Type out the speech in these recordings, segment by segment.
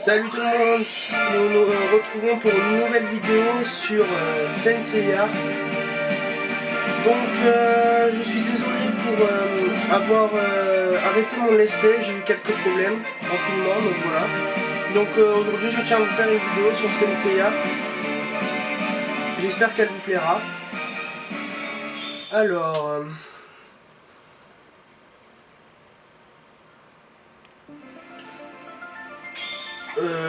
Salut tout le monde, nous nous retrouvons pour une nouvelle vidéo sur Saint Seiya. Donc je suis désolé pour avoir arrêté mon let's play, j'ai eu quelques problèmes en filmant, donc voilà. Donc aujourd'hui je tiens à vous faire une vidéo sur Saint Seiya. J'espère qu'elle vous plaira. Alors...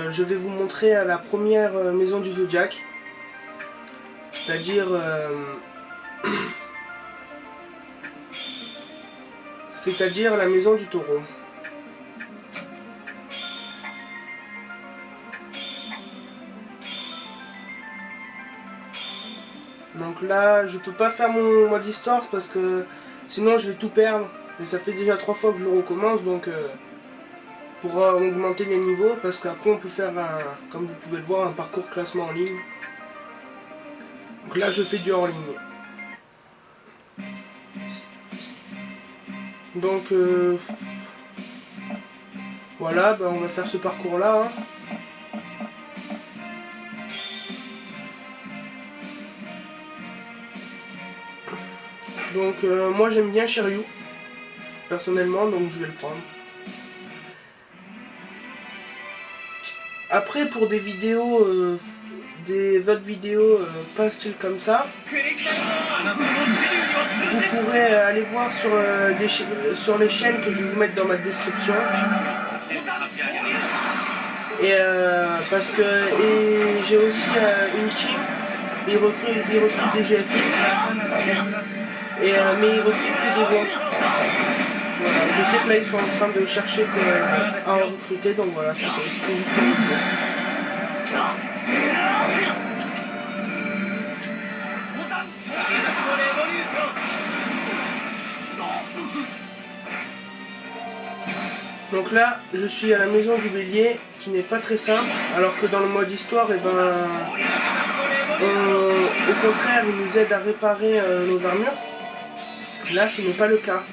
je vais vous montrer la première maison du Zodiac, c'est-à-dire la maison du taureau. Donc là, je peux pas faire mon mode histoire parce que sinon je vais tout perdre. Et ça fait déjà 3 fois que je le recommence, donc pour augmenter les niveaux, parce qu'après on peut faire, comme vous pouvez le voir, un parcours classement en ligne. Donc là je fais du hors ligne. Donc voilà, ben, on va faire ce parcours là. Donc moi j'aime bien Shiryu, personnellement, donc je vais le prendre. Après pour des vidéos, des autres vidéos pas style comme ça, vous pourrez aller voir sur les chaînes que je vais vous mettre dans ma description. Et parce que j'ai aussi une team, ils recrutent des GFX, mais ils recrutent que des voix. Voilà. Je sais que là ils sont en train de chercher à en recruter, donc voilà, c'était juste pour vous dire. Donc là, je suis à la maison du bélier, qui n'est pas très simple, alors que dans le mode histoire, et ben, au contraire, il nous aide à réparer nos armures. Là, ce n'est pas le cas.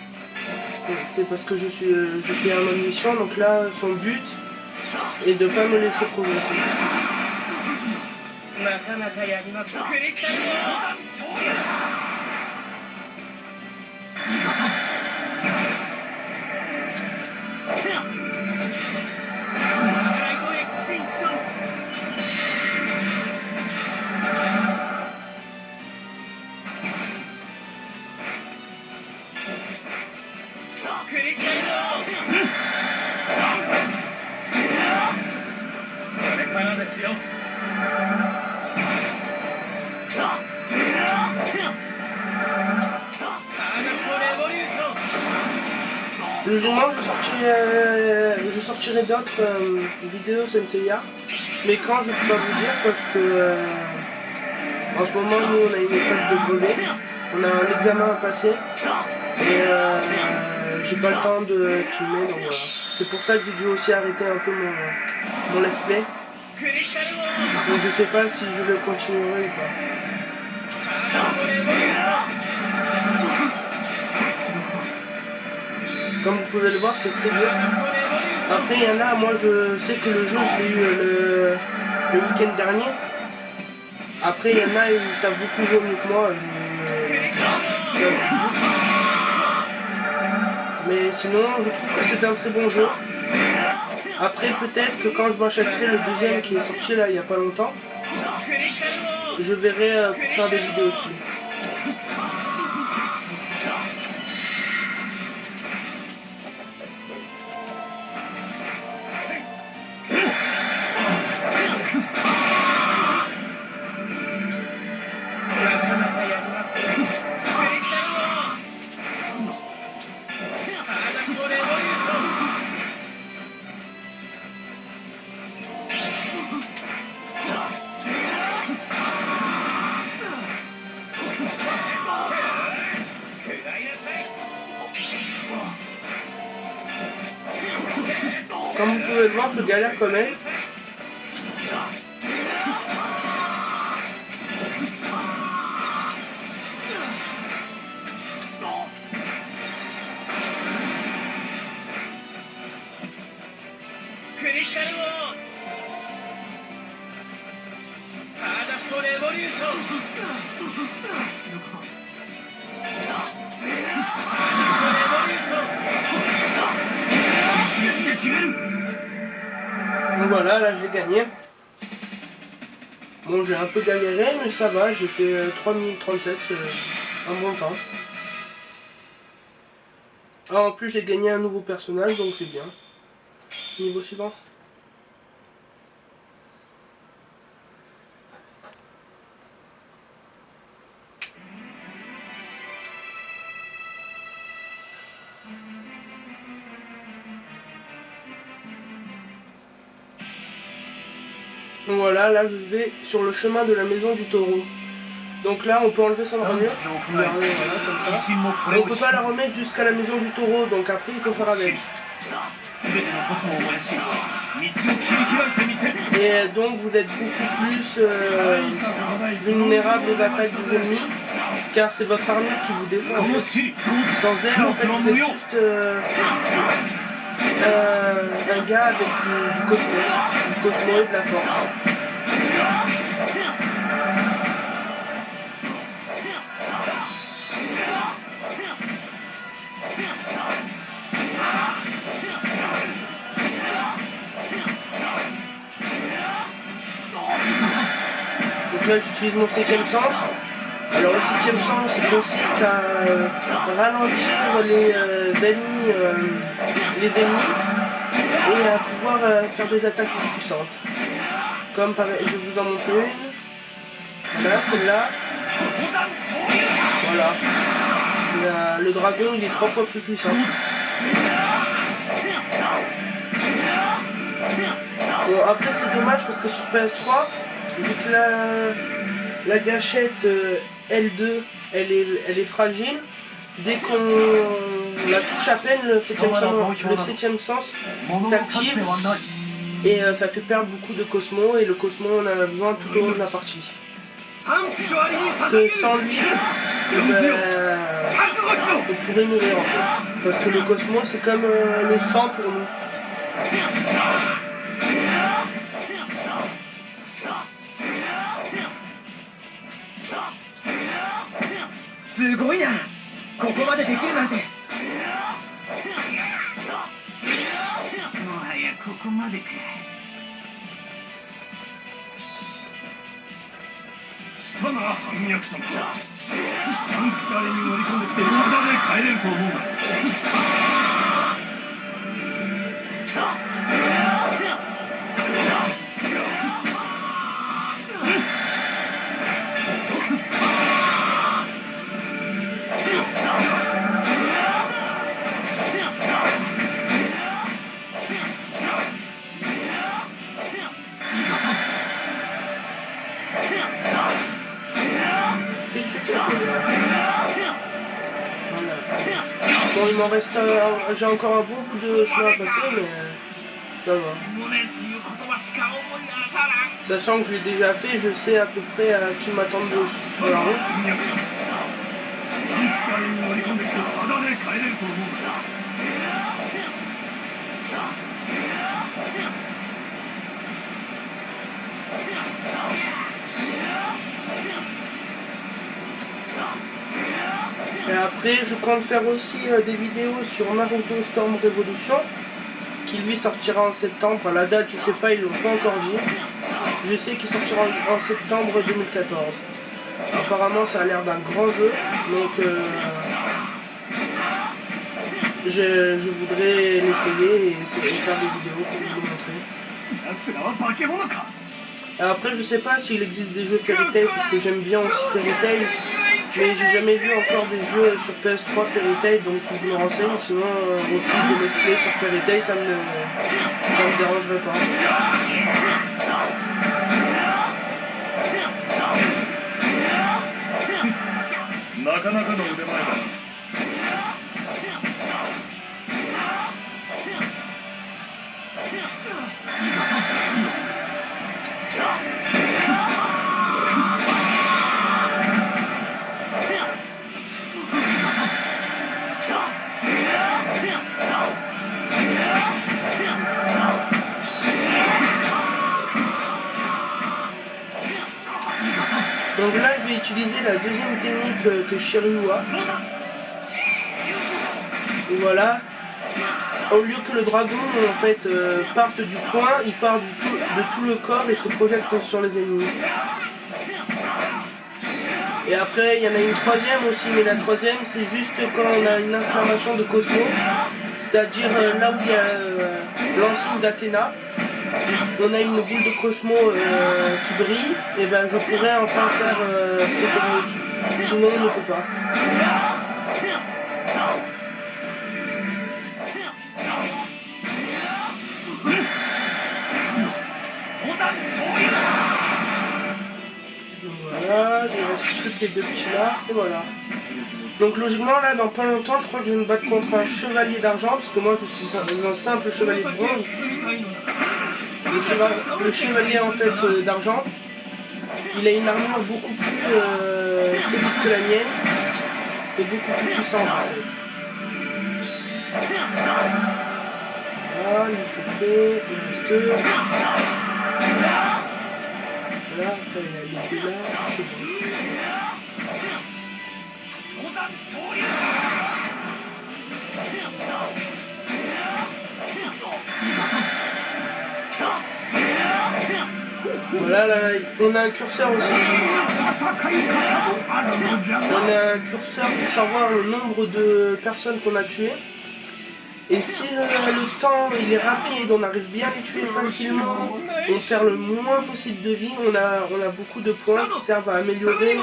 C'est parce que je fais un mode mission, donc là, son but est de ne pas me laisser progresser. Logiquement, je sortirai d'autres vidéos Saint Seiya, mais quand je peux pas vous dire parce que en ce moment nous on a une école de brevet, on a un examen à passer et j'ai pas le temps de filmer, donc voilà. C'est pour ça que j'ai dû aussi arrêter un peu mon let's play. Donc je sais pas si je le continuerai ou pas. Comme vous pouvez le voir, c'est très dur. Après, il y en a, moi je sais que le jeu, je l'ai eu le week-end dernier. Après, il y en a, ils savent beaucoup jouer mieux que moi. Mais sinon, je trouve que c'est un très bon jeu. Après, peut-être que quand je m'achèterai le deuxième qui est sorti là, il n'y a pas longtemps, je verrai pour faire des vidéos dessus. Comme vous pouvez le voir, je galère quand même. Donc voilà, là j'ai gagné. Bon, j'ai un peu galéré, mais ça va, j'ai fait 3 minutes 37, un bon temps. Ah, en plus j'ai gagné un nouveau personnage, donc c'est bien. Niveau suivant. Donc voilà, là je vais sur le chemin de la maison du taureau. Donc là on peut enlever son armure, voilà, comme ça. Mais on peut pas la remettre jusqu'à la maison du taureau, donc après il faut faire avec. Et donc vous êtes beaucoup plus vulnérable aux attaques des ennemis, car c'est votre armure qui vous défend en fait. Sans elle en fait vous êtes juste un gars avec du cosmo et de la force. Donc là j'utilise mon 7ème sens. Alors le 7ème sens il consiste à ralentir les ennemis et à pouvoir faire des attaques plus puissantes. Comme par, je vais vous en montrer une. Voilà, celle-là. Voilà. Le dragon il est 3 fois plus puissant. Bon après c'est dommage parce que sur PS3, vu que la gâchette L2 elle est fragile, dès qu'on la touche à peine, le 7ème sens s'active et ça fait perdre beaucoup de cosmo, et le cosmo on en a besoin tout au long de la partie. Parce que sans lui, on pourrait mourir en fait. Parce que le cosmo c'est comme le sang pour nous. すごいな。ここまでできるなんて。もはやここまでか。したな、反逆者も。サンクチュアリに乗り込んできてタダで帰れると思うが。Bon, il m'en reste, j'ai encore un bon bout de chemin à passer, mais ça va. Sachant que je l'ai déjà fait, je sais à peu près à qui m'attendre sur la route. Et après, je compte faire aussi des vidéos sur Naruto Storm Revolution, qui lui sortira en septembre. À la date, je sais pas, ils l'ont pas encore dit. Je sais qu'il sortira en septembre 2014. Apparemment, ça a l'air d'un grand jeu, donc je voudrais l'essayer et faire des vidéos pour vous le montrer. Après, je sais pas s'il existe des jeux Fairy Tail, parce que j'aime bien aussi Fairy Tail. Mais j'ai jamais vu encore des jeux sur PS3 Fairy Tail, donc faut que je me renseigne. Sinon, aussi des let's play sur Fairy Tail, ça me dérangerait pas. Donc là, je vais utiliser la deuxième technique que Shiryu a. Voilà. Au lieu que le dragon en fait parte du poing, il part de tout le corps et se projette sur les ennemis. Et après il y en a une troisième aussi, mais la troisième c'est juste quand on a une inflammation de Cosmo, c'est-à-dire là où il y a l'ensigne d'Athéna, on a une boule de Cosmo qui brille, et ben je pourrais enfin faire cette technique, sinon on ne peut pas. Voilà, il reste plus que les deux petits là, et voilà. Donc logiquement là, dans pas longtemps, je crois que je vais me battre contre un chevalier d'argent, parce que moi je suis un simple chevalier de bronze. Le chevalier en fait d'argent, il a une armure beaucoup plus solide que la mienne, et beaucoup plus puissante en fait. Voilà, lui c'est fait, il reste deux. Voilà, après il y a les deux là, c'est bon. Voilà, là, on a un curseur aussi. On a un curseur pour savoir le nombre de personnes qu'on a tuées. Et si le temps il est rapide, on arrive bien à les tuer facilement, on perd le moins possible de vie, on a beaucoup de points qui servent à améliorer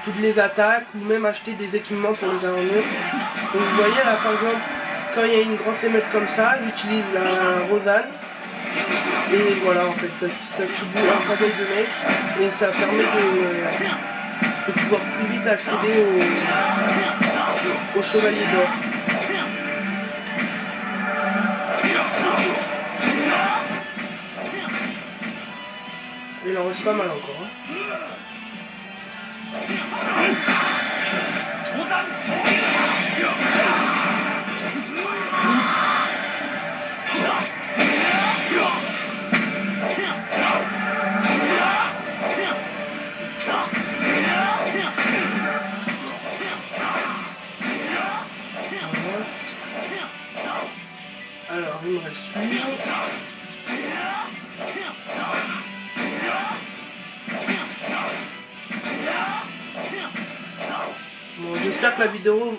toutes les attaques ou même acheter des équipements pour les armures. Donc vous voyez là par exemple, quand il y a une grosse émeute comme ça, j'utilise la Rosanne. Et voilà en fait, ça tue un paquet de mecs et ça permet de pouvoir plus vite accéder au chevalier d'or. Il en reste pas mal encore. Hein. Alors, il me reste 8. Bon, j'espère que la vidéo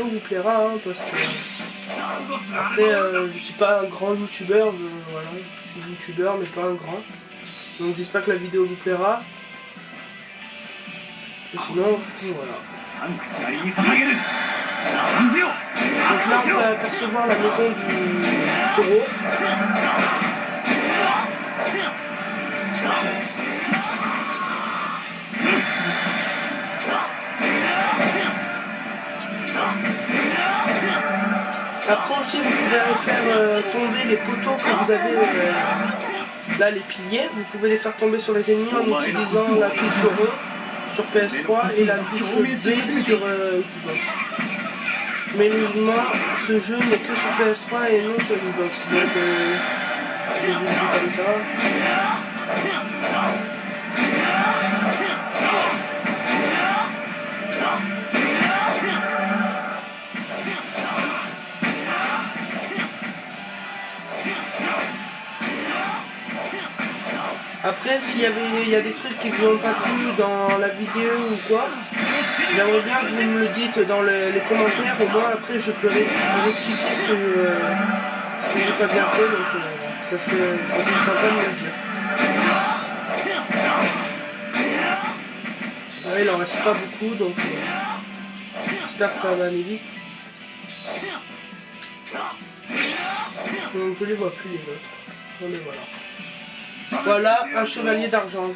vous plaira, hein, parce que après je suis pas un grand youtubeur, voilà, je suis youtubeur mais pas un grand. Donc j'espère que la vidéo vous plaira. Et sinon, voilà. Donc là on peut apercevoir la maison du taureau. Après aussi vous pouvez faire tomber les poteaux que vous avez là, les piliers, vous pouvez les faire tomber sur les ennemis en utilisant la touche rond sur PS3 et la touche B sur Xbox. Mais logiquement ce jeu n'est que sur PS3 et non sur Xbox. Donc je vous le dis comme ça. Après, s'il y a des trucs qui vous ont pas plu dans la vidéo ou quoi, j'aimerais bien que vous me le dites dans les commentaires, au moins après je peux rectifier ce que j'ai pas bien fait, donc ça serait sympa de me le dire. Ouais, il en reste pas beaucoup, donc j'espère que ça va aller vite. Donc je les vois plus les autres. Bon, mais voilà. Voilà un chevalier d'argent.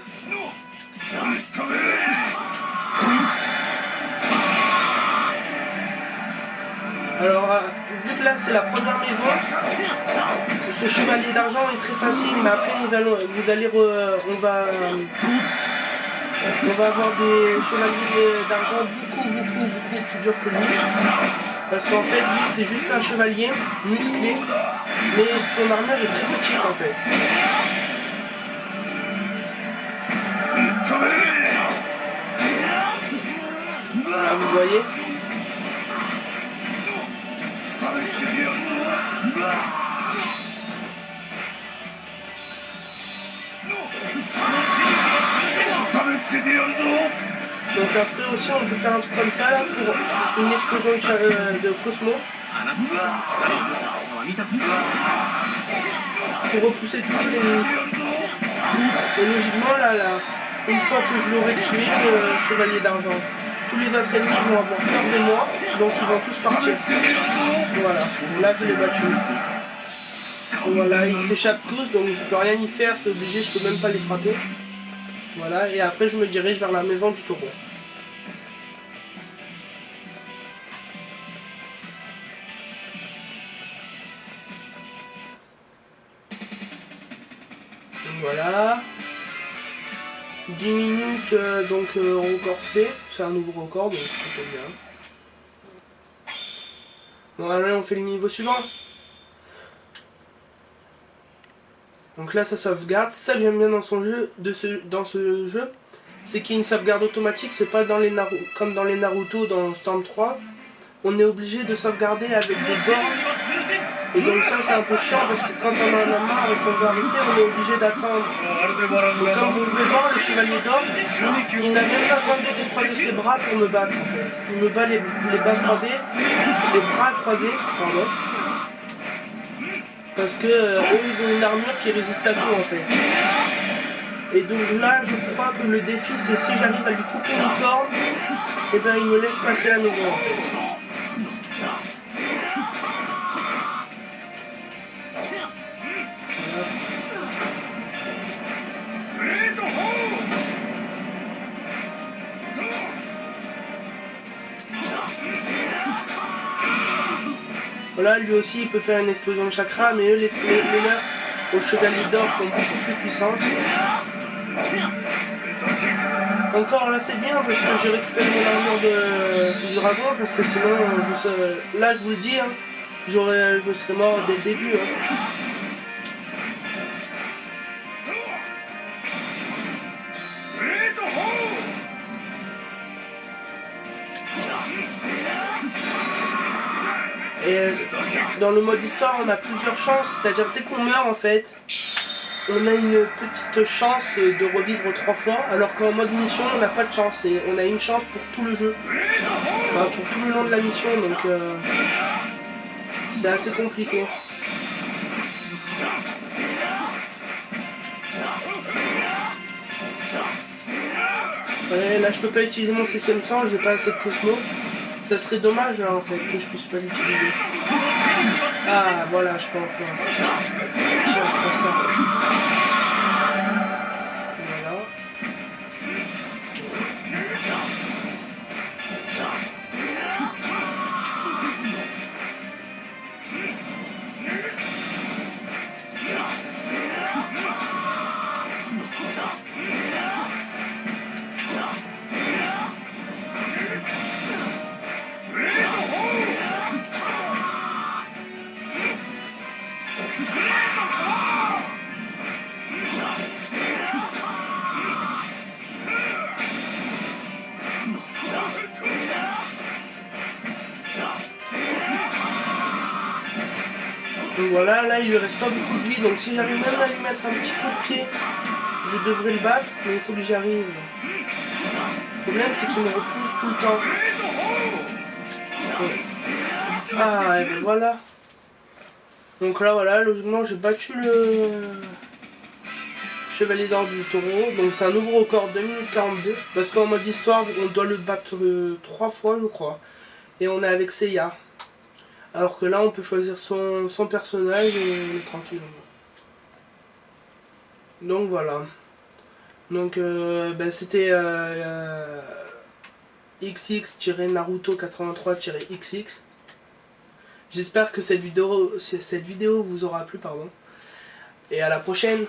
Alors, vu que là c'est la première maison, ce chevalier d'argent est très facile, mais après on va avoir des chevaliers d'argent beaucoup plus durs que lui. Parce qu'en fait, lui c'est juste un chevalier musclé, mais son armure est très petite en fait. Donc après aussi on peut faire un truc comme ça là pour une explosion de Cosmo. Pour repousser tous les ennemis. Et logiquement là, une fois que je l'aurai tué, le chevalier d'argent, tous les autres ennemis vont avoir peur de moi, donc ils vont tous partir. Voilà, là je l'ai battu. Voilà, ils s'échappent tous, donc je peux rien y faire, c'est obligé, je peux même pas les frapper. Voilà, et après je me dirige vers la maison du taureau. Donc voilà. 10 minutes, donc record C, c'est un nouveau record, donc c'est pas bien. Bon, allez, on fait le niveau suivant. Donc là ça sauvegarde, ça que j'aime bien dans son jeu, dans ce jeu, c'est qu'il y a une sauvegarde automatique, c'est pas dans les comme dans les Naruto dans Storm 3, on est obligé de sauvegarder avec des bornes, et donc ça c'est un peu chiant parce que quand on en a marre et qu'on veut arrêter, on est obligé d'attendre. Donc comme vous pouvez voir, le chevalier d'or, il n'a même pas tenté de croiser ses bras pour me battre en fait. Il me bat les bras croisés, les bras croisés, pardon. Parce que eux ils ont une armure qui résiste à tout en fait. Et donc là je crois que le défi c'est si j'arrive à lui couper une corde, et ben il me laisse passer la maison en fait. Voilà, lui aussi il peut faire une explosion de chakra, mais eux les leurs au chevalier d'or sont beaucoup plus puissantes. Encore là c'est bien parce que j'ai récupéré mon armure du dragon, parce que sinon là je vous le dis, hein, je serais mort dès le début. Hein. Et dans le mode histoire on a plusieurs chances, c'est-à-dire dès qu'on meurt en fait, on a une petite chance de revivre 3 fois, alors qu'en mode mission on n'a pas de chance, et on a une chance pour tout le jeu, enfin pour tout le long de la mission, donc c'est assez compliqué. Ouais, là je peux pas utiliser mon 6ème sang, j'ai pas assez de Cosmo. Ça serait dommage là en fait que je puisse pas l'utiliser. Ah voilà, je peux en faire. Tiens, prends ça. Voilà. Donc voilà, là il lui reste pas beaucoup de vie, donc si j'arrive même à lui mettre un petit coup de pied, je devrais le battre, mais il faut que j'y arrive. Le problème c'est qu'il me repousse tout le temps. Ouais. Ah, et ben voilà. Donc là voilà, logiquement j'ai battu le chevalier d'or du taureau, donc c'est un nouveau record 2 minutes 42, parce qu'en mode histoire on doit le battre 3 fois je crois, et on est avec Seiya. Alors que là on peut choisir son personnage et tranquille. Donc voilà. Donc ben, c'était XX-Naruto83-XX. J'espère que cette vidéo vous aura plu, pardon. Et à la prochaine.